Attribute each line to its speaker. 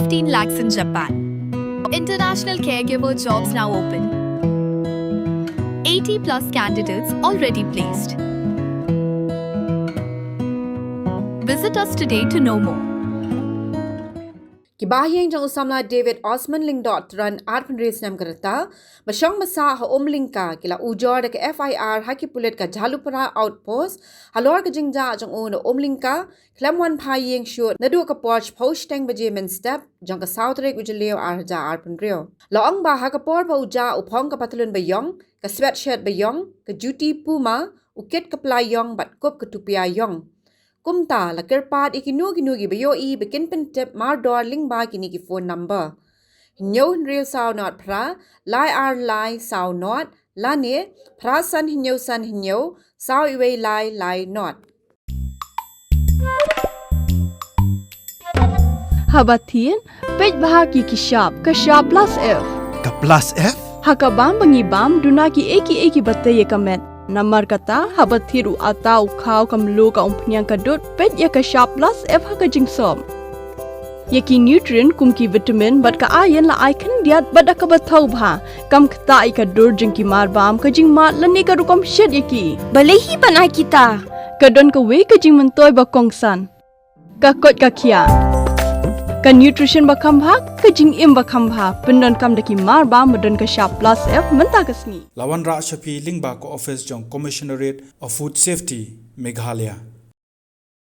Speaker 1: 15 lakhs in Japan. International caregiver jobs now open. 80 plus candidates already placed. Visit us today to know more.
Speaker 2: Kibahiyang jang usamla David Osmond Lyngdoh Tron Arpenris nam kereta, masyong masa ha Umlyngka kila ujor dek FIR haki pulit ka Jalupara outpost, halor ka jingja jang uno Umlyngka, klamwan payeng shoot nadu ka porch post tang bajemen step jang ka soutrek ujaleo arja Arpenrio. Laong ba ha ka por pa uja upong ka patalun bayong, ka sweatshirt bayong, ka duty puma, ukit ka playong bat kop ka tupiayong. Kumta la kerpat ikinugi bayo I bikin pentep mardor lingba kini ki phone number. Hinyo real sao not pra, lai ar lai sao not, lane, pra san hinyo, sao iwe lai not.
Speaker 3: Habatin, pej bahagi ki sharp plus F.
Speaker 4: Ka plus F?
Speaker 3: Hakabam bangibam dunaki eki bataye kamet. Namar kata habathiru atau khau kamlu ka umpnyang kadut pet ya ka sharp plus F ha ka jingsom. Yaki nutrient kum ki vitamin bat ka iron la icon diat bat ka bathau bha kam khta I ka dur jing ki mar bam ka jing mat lani ka rukom shed yaki.
Speaker 5: Balehi panai kita.
Speaker 3: Ka don ka we ka jing mentoy ba kongsan. Ka kot ka khia. Ka nutrition ba kham bha ka jing im ba kham bha pendon kam daki mar bam madon ka sharp plus F menta ka sngi.
Speaker 4: Lawan Ra Shapi Lyngba ko office jong Commissionerate of Food Safety Meghalaya.